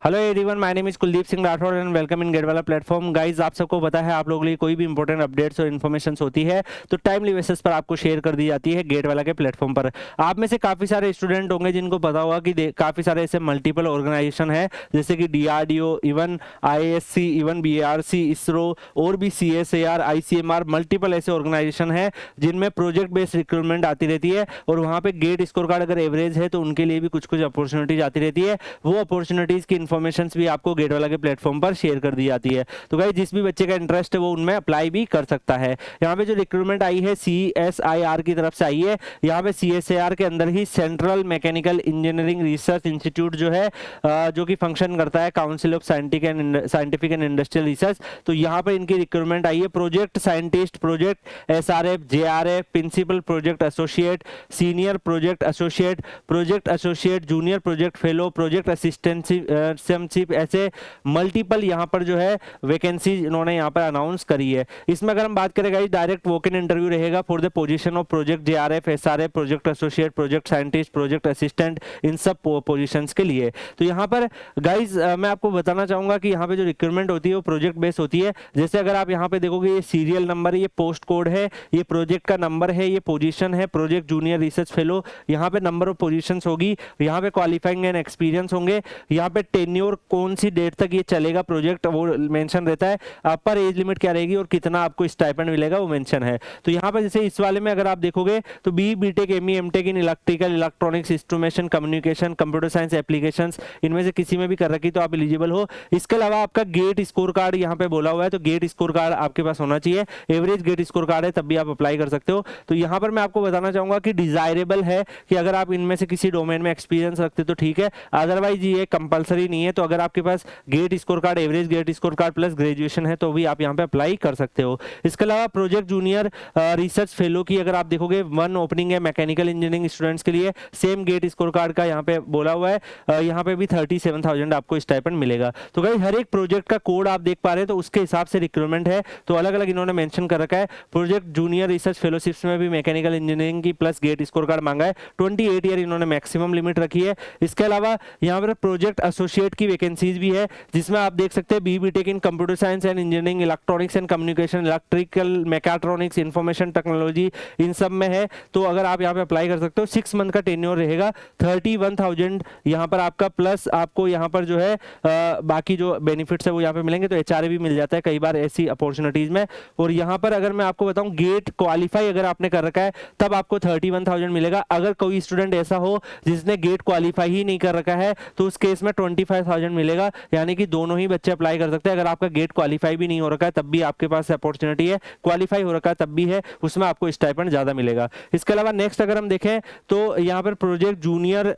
Hello everyone, my name is Kuldeep Singh Rathore and welcome in GATE Wallah platform. Guys, आप सबको पता है आप लोगों के लिए कोई भी इंपॉर्टेंट अपडेट्स और इन्फॉर्मेशन होती है तो टाइमली बेसिस पर आपको शेयर कर दी जाती है गेट वाला के प्लेटफॉर्म पर। आप में से काफ़ी सारे स्टूडेंट होंगे जिनको पता होगा कि काफ़ी सारे ऐसे मल्टीपल ऑर्गेनाइजेशन है जैसे कि DRDO, even IISc, even BARC, ISRO और भी CSIR, ICMR, मल्टीपल ऐसे ऑर्गेनाइजेशन है जिनमें प्रोजेक्ट बेस्ड रिक्रूटमेंट आती रहती है और वहाँ पे गेट स्कोर कार्ड अगर एवरेज है तो उनके लिए भी कुछ कुछ अपॉर्चुनिटीज आती रहती है। वो अपॉर्चुनिटीज की इन्फॉर्मेशन भी आपको गेट वाला के प्लेटफॉर्म पर शेयर कर दी जाती है। तो गाइस, जिस भी बच्चे का इंटरेस्ट है वो उनमें अप्लाई भी कर सकता है। यहाँ पे जो रिक्रूटमेंट आई है CSIR की तरफ से आई है। यहाँ पे CSIR के अंदर ही central mechanical engineering research institute जो है जो कि फंक्शन करता है council of scientific and industrial research. तो यहाँ पर इनकी रिक्रूटमेंट आई है project scientist, project SRF, JRF, principal project associate, senior project associate, junior project fellow, project assistantship, ऐसे मल्टीपल यहाँ पर जो है वैकेंसी इन्होंने यहाँ पर अनाउंस करी है। इसमें अगर हम बात करें guys, direct walk in interview रहेगा for the position of project JRF, SRF, project associate, project scientist, project assistant, इन सब पोजीशंस के लिए। तो यहाँ पर गाइस मैं आपको बताना चाहूंगा कि यहाँ पे जो रिक्रूटमेंट होती है वो प्रोजेक्ट बेस्ड होती है। जैसे अगर आप यहाँ पे देखोगे, ये सीरियल नंबर है, ये पोस्ट कोड है, ये प्रोजेक्ट का नंबर है, ये पोजीशन है प्रोजेक्ट जूनियर रिसर्च फेलो, यहाँ पे नंबर ऑफ पोजीशंस होगी, यहाँ पे क्वालिफाइंग एंड एक्सपीरियंस होंगे, यहाँ पे टेन्योर कौन सी डेट तक ये चलेगा प्रोजेक्ट वो मेंशन रहता है, अपर एज लिमिट क्या रहेगी और कितना आपको स्टाइपेंड मिलेगा वो मेंशन है। तो यहाँ पर जैसे इस वाले में अगर आप देखोगे तो BTech, ME, MTech in electrical, electronics, instrumentation, communication, computer science applications, इनमें से किसी में भी कर रखी तो आप एलिजिबल हो। इसके अलावा आपका गेट स्कोर कार्ड यहाँ पे बोला हुआ है, तो गेट स्कोर कार्ड आपके पास होना चाहिए। एवरेज गेट स्कोर कार्ड है तब भी आप अप्लाई कर सकते हो। तो यहाँ पर मैं आपको बताना चाहूंगा कि डिजायरेबल है कि अगर आप इनमें से किसी डोमेन में एक्सपीरियंस रखते तो ठीक है, अदरवाइज ये कंपलसरी नहीं है। तो अगर आपके पास GATE score card, average GATE score card plus graduation है तो भी आप यहाँ पे अप्लाई कर सकते हो। इसके अलावा प्रोजेक्ट जूनियर रिसर्च फेलो की अगर आप देखोगे 1 ओपनिंग है मैकेनिकल इंजीनियरिंग स्टूडेंट्स के लिए, सेम गेट स्कोर कार्ड का यहाँ पे बोला हुआ है। यहाँ पे भी 37,000 आपको स्टाइपेंड मिलेगा। तो गाइस, हर एक प्रोजेक्ट का कोड आप देख पा रहे हैं तो उसके हिसाब से रिक्रूटमेंट है। तो अलग अलग इन्होंने मेंशन कर रखा है। प्रोजेक्ट जूनियर रिसर्च फेलोशिप्स में भी मैकेनिकल इंजीनियरिंग की प्लस गेट स्कोर कार्ड मांगा है। 28 ईयर इन्होंने मैक्सिमम लिमिट रखी है। इसके अलावा यहाँ पर प्रोजेक्ट एसोसिएट की वैकेंसीज भी है जिसमें आप देख सकते हैं BTech in computer science and engineering, electronics and communication, electrical, mechatronics, information technology, इन सब में है। तो अगर आप यहाँ पे अप्लाई कर सकते हो, 6 मंथ का टेन्योर रहेगा, 31,000 यहाँ पर आपका, प्लस आपको यहाँ पर जो है बाकी जो बेनिफिट्स है वो यहाँ पे मिलेंगे। तो HRA भी मिल जाता है कई बार ऐसी अपॉर्चुनिटीज में। और यहाँ पर अगर मैं आपको बताऊं, गेट क्वालिफाई अगर आपने कर रखा है तब आपको 31,000 मिलेगा। अगर कोई स्टूडेंट ऐसा हो जिसने गेट क्वालिफाई ही नहीं कर रखा है तो उस केस में 25,000 मिलेगा। यानी कि दोनों ही बच्चे अप्लाई कर सकते हैं। अगर आपका गेट क्वालिफाई भी नहीं हो रखा है तब भी आपके पास अपॉर्चुनिटी है, क्वालिफाई हो रखा है तब भी है, उसमें आपको स्टाइपेंड ज्यादा मिलेगा। इसके अलावा नेक्स्ट अगर हम देखें तो यहाँ पर प्रोजेक्ट जूनियर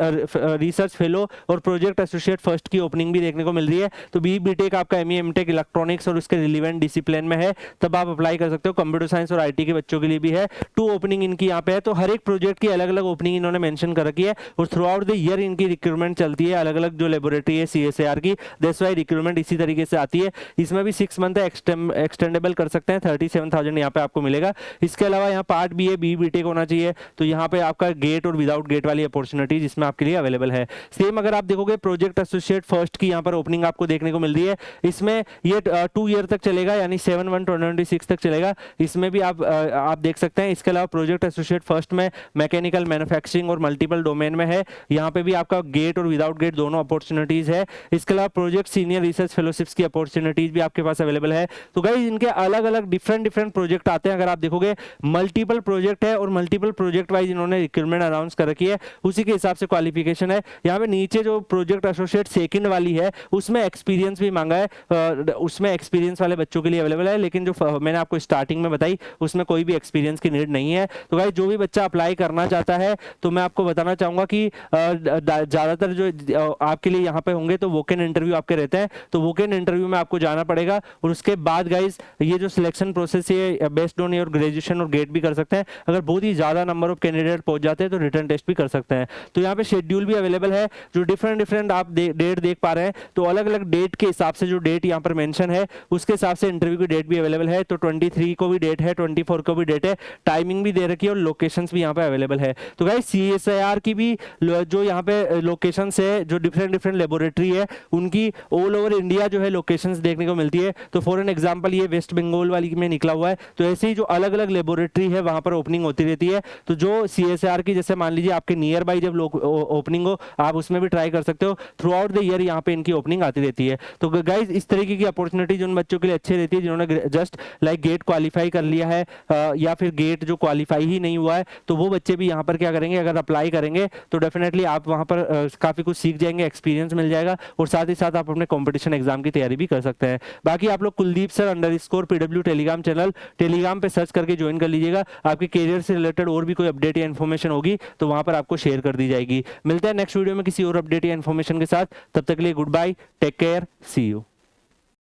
रिसर्च फेलो और प्रोजेक्ट एसोसिएट फर्स्ट की ओपनिंग भी देखने को मिल रही है। तो BTech आपका ME, MTech इलेक्ट्रॉनिक्स और उसके रिलेवेंट डिसिप्लिन में है तब आप अप्लाई कर सकते हो। कंप्यूटर साइंस और IT के बच्चों के लिए भी है। 2 ओपनिंग इनकी यहाँ पे है। तो हर एक प्रोजेक्ट की अलग अलग ओपनिंग इन्होंने मेंशन कर रखी है और थ्रू आउट द ईयर इनकी रिक्रूटमेंट चलती है। अलग अलग जो लेबोरेटरी है CSIR की, दैट्स व्हाई रिक्रूटमेंट इसी तरीके से आती है। इसमें भी 6 मंथ एक्सटेंडेबल कर सकते हैं, 37,000 यहाँ पे आपको मिलेगा। इसके अलावा यहाँ पार्ट B है, BTech होना चाहिए। तो यहाँ पे आपका गेट और विदाउट गेट वाली अपॉर्चुनिटीज इसमें आपके लिए अवेलेबल है। सेम अगर आप देखोगे प्रोजेक्ट एसोसिएट फर्स्ट की यहाँ पर ओपनिंग आपको देखने को मिल रही है। इसमें ये 2 ईयर तक चलेगा, यानी 7/1/2026 तक चलेगा। इसमें भी आप देख सकते हैं। इसके अलावा प्रोजेक्ट एसोसिएट फर्स्ट में मैकेनिकल, मैन्युफैक्चरिंग और मल्टीपल डोमेन में है। यहाँ पे भी आपका गेट और विदाउट गेट दोनों अपॉर्चुनिटीज है। इसके अलावा प्रोजेक्ट सीनियर रिसर्च फेलोशिप्स की अपॉर्चुनिटीज भी आपके पास अवेलेबल है। तो गाइस, इनके अलग अलग डिफरेंट प्रोजेक्ट आते हैं। अगर आप देखोगे मल्टीपल प्रोजेक्ट है और मल्टीपल प्रोजेक्ट वाइज इन्होंने रिक्रूटमेंट अनाउंस कर रखी है, उसी के हिसाब से क्वालिफिकेशन है। यहाँ पे नीचे जो प्रोजेक्ट एसोसिएट सेकंड वाली है उसमें एक्सपीरियंस भी मांगा है, उसमें एक्सपीरियंस वाले बच्चों के लिए अवेलेबल है। लेकिन जो मैंने आपको स्टार्टिंग में बताई उसमें कोई भी एक्सपीरियंस की नीड नहीं है। तो गाइस, जो भी बच्चा अप्लाई करना चाहता है तो मैं आपको बताना चाहूंगा कि ज्यादातर जो आपके लिए यहाँ पे होंगे तो वोक इन इंटरव्यू आपके रहते हैं। तो वोक इन इंटरव्यू में आपको जाना पड़ेगा और उसके बाद गाइस ये जो सिलेक्शन प्रोसेस है बेस्ड ऑन योर ग्रेजुएशन और गेट भी कर सकते हैं। अगर बहुत ही ज्यादा नंबर ऑफ कैंडिडेट पहुंच जाते हैं तो रिटर्न टेस्ट भी कर सकते हैं। तो यहाँ पे शेड्यूल भी अवेलेबल है, जो डिफरेंट आप डेट देख पा रहे हैं। तो अलग अलग डेट के हिसाब से जो डेट यहाँ पर मेंशन है उसके हिसाब से इंटरव्यू की डेट भी अवेलेबल है। तो 23 को भी डेट है, 24 को भी डेट है, टाइमिंग भी दे रखी है और लोकेशंस भी यहाँ पे अवेलेबल है। तो गाइस, CSIR की भी जो यहाँ पे लोकेशंस है, जो डिफरेंट लेबोरेटरी लेबोरेटरी है उनकी ऑल ओवर इंडिया जो है लोकेशंस देखने को मिलती है। तो फॉर एन एग्जांपल ये वेस्ट बंगाल वाली में निकला हुआ है, तो ऐसे ही जो अलग अलग लेबोरेटरी है वहां पर ओपनिंग होती रहती है। तो जो CSIR की जैसे मान लीजिए आपके नियर बाई जब ओपनिंग हो आप उसमें भी ट्राई कर सकते हो। थ्रू आउट द ईयर यहाँ पे इनकी ओपनिंग आती रहती है। तो गाइज इस तरीके की अपॉर्चुनिटी उन बच्चों के लिए अच्छी रहती है जिन्होंने जस्ट लाइक गेट क्वालिफाई कर लिया है या फिर गेट जो क्वालिफाई ही नहीं हुआ है, तो वो बच्चे भी यहाँ पर क्या करेंगे, अगर अप्लाई करेंगे तो डेफिनेटली आप वहाँ पर काफी कुछ सीख जाएंगे, एक्सपीरियंस मिल जाएगा और साथ ही साथ आप अपने कॉम्पिटिशन एग्जाम की तैयारी भी कर सकते हैं। बाकी आप लोग Kuldeep sir _PW Telegram channel Telegram पे सर्च करके ज्वाइन कर लीजिएगा। आपके करियर से रिलेटेड और भी कोई अपडेट या इन्फॉर्मेशन होगी तो वहां पर आपको शेयर कर दी जाएगी। मिलते हैं नेक्स्ट वीडियो में किसी और अपडेट या इन्फॉर्मेशन के साथ, तब तक के लिए goodbye, take care, see you.